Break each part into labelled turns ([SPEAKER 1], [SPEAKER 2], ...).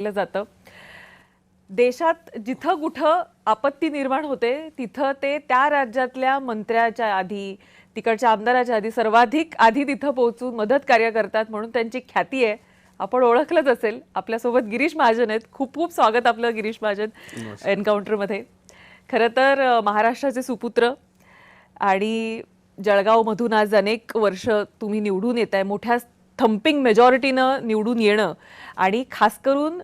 [SPEAKER 1] केलं जातं. देशात जिथं कुठं आपत्ती निर्माण होते तिथं ते त्या राज्यातल्या मंत्र्याच्या आधी, तिकडच्या आमदाराच्या आधी सर्वाधिक आधी तिथं पोहोचून मदत कार्य करतात म्हणून त्यांची ख्याती आहे. आपण ओळखलंच असेल. आपल्यासोबत गिरीश महाजन आहेत. खूप खूप स्वागत आपलं गिरीश महाजन एन्काउंटरमध्ये. खरं तर महाराष्ट्राचे सुपुत्र आणि जळगावमधून आज अनेक वर्ष तुम्ही निवडून येताय. मोठ्या थम्पिंग मेजॉरिटीनं निवडून येणं आणि खास करून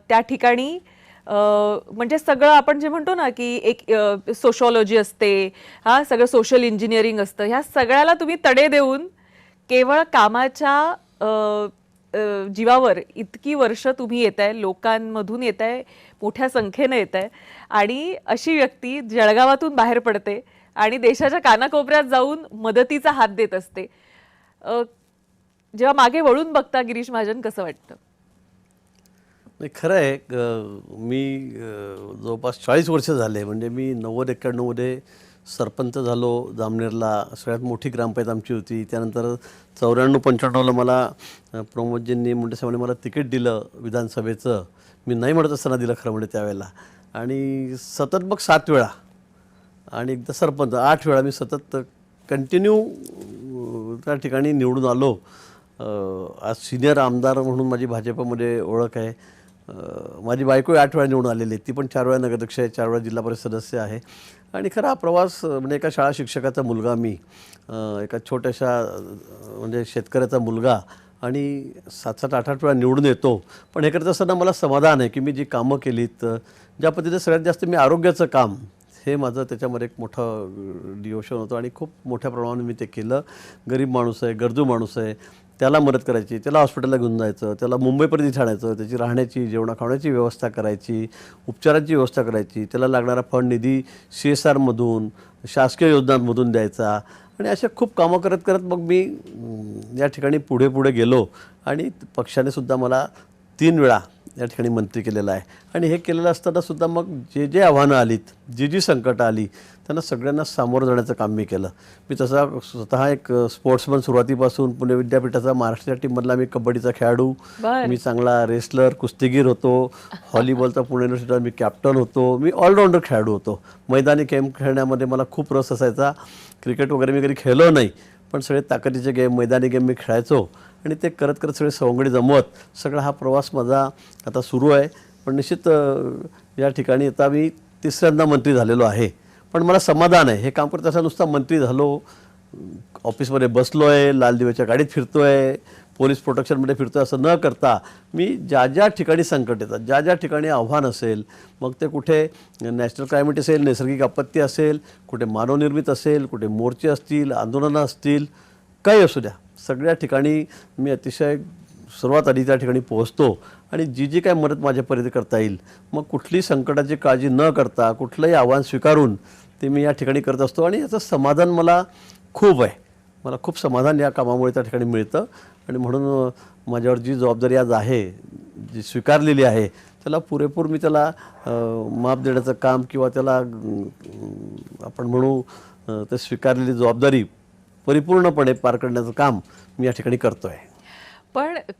[SPEAKER 1] त्या ठिकाणी म्हणजे सगळं आपण जे म्हणतो ना की एक सोशॉलॉजी असते, हा सगळं सोशल इंजिनिअरिंग असतं, ह्या सगळ्याला तुम्ही तडे देऊन केवळ कामाच्या जीवावर इतकी वर्ष तुम्ही येताय, लोकांमधून येताय, मोठ्या संख्येनं येताय आणि अशी व्यक्ती जळगावातून बाहेर पडते आणि देशाच्या कानाकोपऱ्यात जाऊन मदतीचा हात देत असते. जेव्हा मागे वळून बघता गिरीश महाजन कसं वाटतं?
[SPEAKER 2] नाही, खरं आहे. मी जवळपास 40 वर्ष झाले. म्हणजे मी 90-91मध्ये सरपंच झालो जामनेरला. सगळ्यात मोठी ग्रामपंचायत आमची होती. त्यानंतर 94-95ला मला प्रमोदजींनी मुंडेसाहेबांनी मला तिकीट दिलं विधानसभेचं. मी नाही म्हणत असताना दिलं खरं म्हणजे त्यावेळेला. आणि सतत मग 7 वेळा आणि एकदा सरपंच 8 वेळा मी सतत कंटिन्यू त्या ठिकाणी निवडून आलो. आज सिनियर आमदार म्हणून माझी भाजपमध्ये ओळख आहे. माझी बायको 8 वेळा निवडून आलेली आहे. ती पण 4 वेळा नगराध्यक्ष आहे, 4 वेळा जिल्हा परिषद सदस्य आहे. आणि खरा हा प्रवास म्हणजे एका शाळा शिक्षकाचा मुलगा मी, एका छोट्याशा म्हणजे शेतकऱ्याचा मुलगा आणि 7-7, 8-8 वेळा निवडून येतो. पण हे करत असताना मला समाधान आहे की मी जी कामं केलीत, ज्या पद्धतीने सगळ्यात जास्त मी आरोग्याचं काम, हे माझं त्याच्यामध्ये एक मोठं डिवोशन होतं आणि खूप मोठ्या प्रमाणात मी ते केलं. गरीब माणूस आहे, गरजू माणूस आहे, त्याला मदत करायची, त्याला हॉस्पिटलला घेऊन जायचं, त्याला मुंबईपर्यंत आणायचं, त्याची राहण्याची जेवणा खाण्याची व्यवस्था करायची, उपचारांची व्यवस्था करायची, त्याला लागणारा फंड निधी CSRमधून शासकीय योजनांमधून द्यायचा. आणि अशा खूप कामं करत करत मग मी या ठिकाणी पुढे पुढे गेलो आणि पक्षाने सुद्धा मला 3 वेळा या ठिकाणी मंत्री केलेलं आहे. आणि हे केलेलं असताना सुद्धा मग जे जे आव्हानं आलीत, जी संकटं आली, त्यांना सगळ्यांना सामोरं जाण्याचं काम मी केलं. मी तसा स्वतः एक स्पोर्ट्समन सुरुवातीपासून. पुणे विद्यापीठाचा महाराष्ट्र टीममधला मी कबड्डीचा खेळाडू, मी चांगला रेसलर, कुस्तीगीर होतो. व्हॉलीबॉलचा पुणे युनिव्हर्सिटीला मी कॅप्टन होतो. मी ऑलराऊंडर खेळाडू होतो. मैदानी गेम खेळण्यामध्ये मला खूप रस असायचा. क्रिकेट वगैरे मी कधी खेळलो नाही, पण सगळे ताकदीचे गेम, मैदानी गेम मी खेळायचो. आणि ते करत करत सगळे सवंगडी जमवत सगळा हा प्रवास माझा आता सुरू आहे. पण निश्चित या ठिकाणी आता मी 3ऱ्यांदा मंत्री झालेलो आहे. पण मला समाधान आहे. हे काम करत असताना नुसता मंत्री झालो, ऑफिसमध्ये बसलो आहे, लाल दिव्याच्या गाडीत फिरतो आहे, पोलीस प्रोटेक्शनमध्ये फिरतो आहे, असं न करता मी ज्या ज्या ठिकाणी संकट येतात, ज्या ज्या ठिकाणी आव्हान असेल, मग ते कुठे नॅशनल क्लायमेट असेल, नैसर्गिक आपत्ती असेल, कुठे मानवनिर्मित असेल, कुठे मोर्चे असतील, आंदोलनं असतील, काही असू द्या, सगळ्या ठिकाणी मी अतिशय सर्वात आधी त्या ठिकाणी पोहोचतो. आणि जी जी काय मदत माझ्यापर्यंत करता येईल, मग कुठली संकटाची काळजी न करता कुठलंही आव्हान स्वीकारून ते मी या ठिकाणी करत असतो. आणि याचं समाधान मला खूप आहे. मला खूप समाधान या कामामुळे त्या ठिकाणी मिळतं. आणि म्हणून माझ्यावर जी जबाबदारी आज आहे, जी स्वीकारलेली आहे, त्याला पुरेपूर मी त्याला माप देण्याचं काम किंवा त्याला आपण म्हणू ते स्वीकारलेली जबाबदारी परिपूर्णपणे पार करण्याचं काम मी या ठिकाणी करतो आहे.
[SPEAKER 1] पण